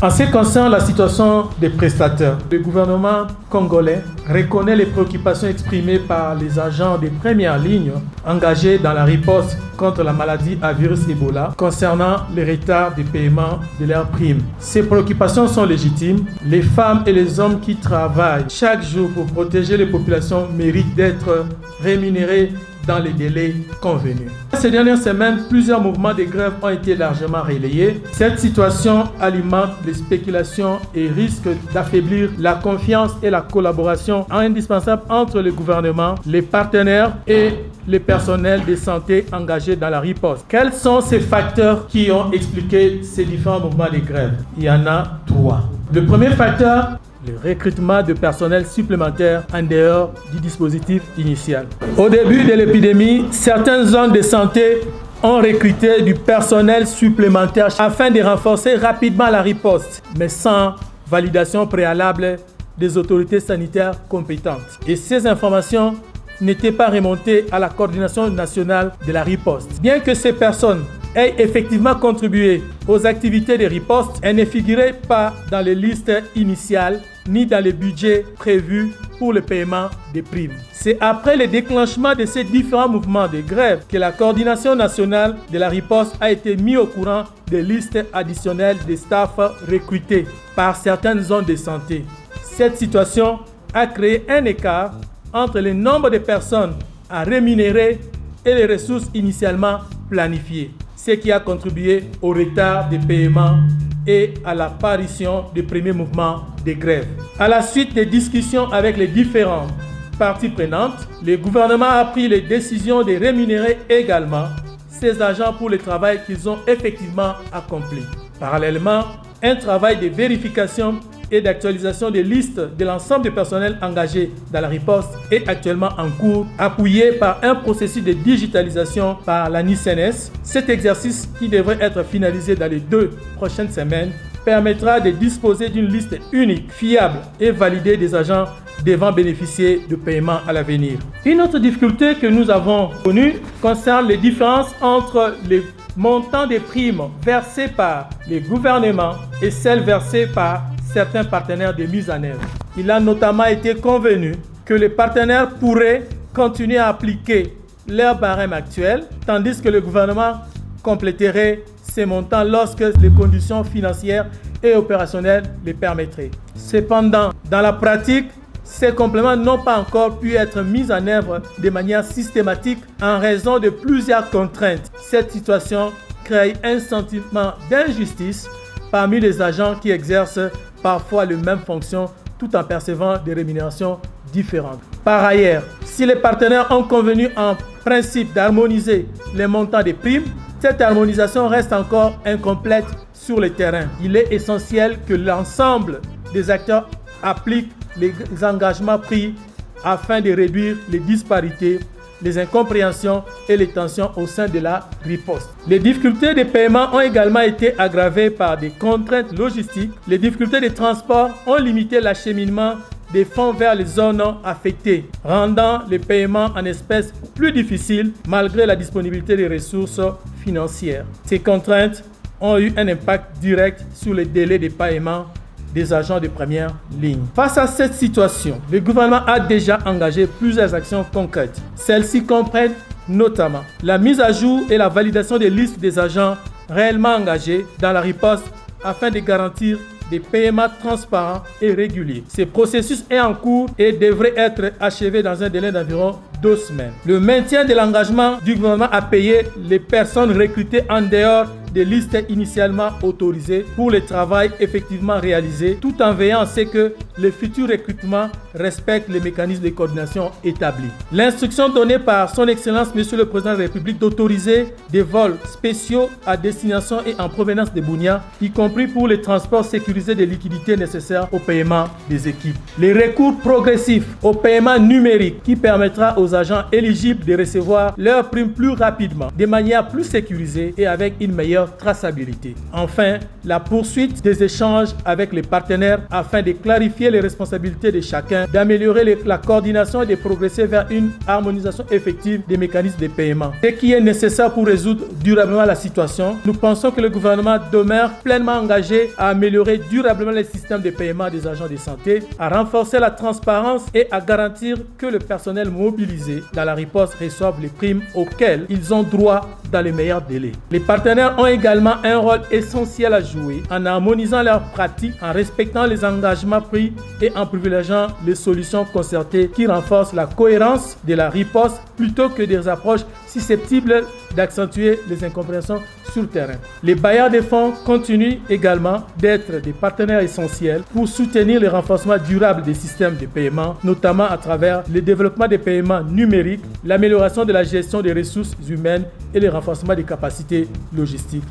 En ce qui concerne la situation des prestataires, le gouvernement congolais reconnaît les préoccupations exprimées par les agents des premières lignes engagés dans la riposte contre la maladie à virus Ebola concernant les retards de paiement de leurs primes. Ces préoccupations sont légitimes. Les femmes et les hommes qui travaillent chaque jour pour protéger les populations méritent d'être rémunérés dans les délais convenus. Ces dernières semaines, plusieurs mouvements de grève ont été largement relayés. Cette situation alimente les spéculations et risque d'affaiblir la confiance et la collaboration indispensable entre le gouvernement, les partenaires et les personnels de santé engagés dans la riposte. Quels sont ces facteurs qui ont expliqué ces différents mouvements de grève? Il y en a 3. Le premier facteur, le recrutement de personnel supplémentaire en dehors du dispositif initial. Au début de l'épidémie, certaines zones de santé ont recruté du personnel supplémentaire afin de renforcer rapidement la riposte, mais sans validation préalable des autorités sanitaires compétentes. Et ces informations n'étaient pas remontées à la coordination nationale de la riposte. Bien que ces personnes aient effectivement contribué aux activités de riposte, elles ne figuraient pas dans les listes initiales ni dans les budgets prévus pour le paiement des primes. C'est après le déclenchement de ces différents mouvements de grève que la coordination nationale de la riposte a été mise au courant des listes additionnelles des staffs recrutés par certaines zones de santé. Cette situation a créé un écart entre le nombre de personnes à rémunérer et les ressources initialement planifiées, ce qui a contribué au retard de paiement et à l'apparition des premiers mouvements de grève. À la suite des discussions avec les différentes parties prenantes, le gouvernement a pris les décisions de rémunérer également ces agents pour le travail qu'ils ont effectivement accompli. Parallèlement, un travail de vérification et d'actualisation des listes de l'ensemble des personnels engagés dans la riposte est actuellement en cours, appuyé par un processus de digitalisation par la NICNS. Cet exercice, qui devrait être finalisé dans les 2 prochaines semaines, permettra de disposer d'une liste unique, fiable et validée des agents devant bénéficier de paiements à l'avenir. Une autre difficulté que nous avons connue concerne les différences entre les montants des primes versés par les gouvernements et celles versées par certains partenaires de mise en œuvre. Il a notamment été convenu que les partenaires pourraient continuer à appliquer leur barème actuel, tandis que le gouvernement compléterait ces montants lorsque les conditions financières et opérationnelles les permettraient. Cependant, dans la pratique, ces compléments n'ont pas encore pu être mis en œuvre de manière systématique en raison de plusieurs contraintes. Cette situation crée un sentiment d'injustice parmi les agents qui exercent parfois les mêmes fonctions tout en percevant des rémunérations différentes. Par ailleurs, si les partenaires ont convenu en principe d'harmoniser les montants des primes, cette harmonisation reste encore incomplète sur le terrain. Il est essentiel que l'ensemble des acteurs appliquent les engagements pris afin de réduire les disparités, les incompréhensions et les tensions au sein de la riposte. Les difficultés de paiement ont également été aggravées par des contraintes logistiques. Les difficultés de transport ont limité l'acheminement des fonds vers les zones affectées, rendant les paiements en espèces plus difficiles malgré la disponibilité des ressources financières. Ces contraintes ont eu un impact direct sur les délais de paiement des agents de première ligne. Face à cette situation, le gouvernement a déjà engagé plusieurs actions concrètes. Celles-ci comprennent notamment la mise à jour et la validation des listes des agents réellement engagés dans la riposte afin de garantir des paiements transparents et réguliers. Ce processus est en cours et devrait être achevé dans un délai d'environ 2 semaines. Le maintien de l'engagement du gouvernement à payer les personnes recrutées en dehors des listes initialement autorisées pour le travail effectivement réalisé, tout en veillant à ce que les futurs recrutements respectent les mécanismes de coordination établis. L'instruction donnée par son Excellence Monsieur le Président de la République d'autoriser des vols spéciaux à destination et en provenance de Bunia, y compris pour les transports sécurisés des liquidités nécessaires au paiement des équipes. Les recours progressifs au paiement numérique qui permettra aux agents éligibles de recevoir leurs primes plus rapidement, de manière plus sécurisée et avec une meilleure meilleure traçabilité. Enfin, la poursuite des échanges avec les partenaires afin de clarifier les responsabilités de chacun, d'améliorer la coordination et de progresser vers une harmonisation effective des mécanismes de paiement. Ce qui est nécessaire pour résoudre durablement la situation, nous pensons que le gouvernement demeure pleinement engagé à améliorer durablement les systèmes de paiement des agents de santé, à renforcer la transparence et à garantir que le personnel mobilisé dans la riposte reçoive les primes auxquelles ils ont droit dans les meilleurs délais. Les partenaires ont également un rôle essentiel à jouer en harmonisant leurs pratiques, en respectant les engagements pris et en privilégiant les solutions concertées qui renforcent la cohérence de la riposte plutôt que des approches susceptibles d'accentuer les incompréhensions sur le terrain. Les bailleurs de fonds continuent également d'être des partenaires essentiels pour soutenir le renforcement durable des systèmes de paiement, notamment à travers le développement des paiements numériques, l'amélioration de la gestion des ressources humaines et le renforcement des capacités logistiques.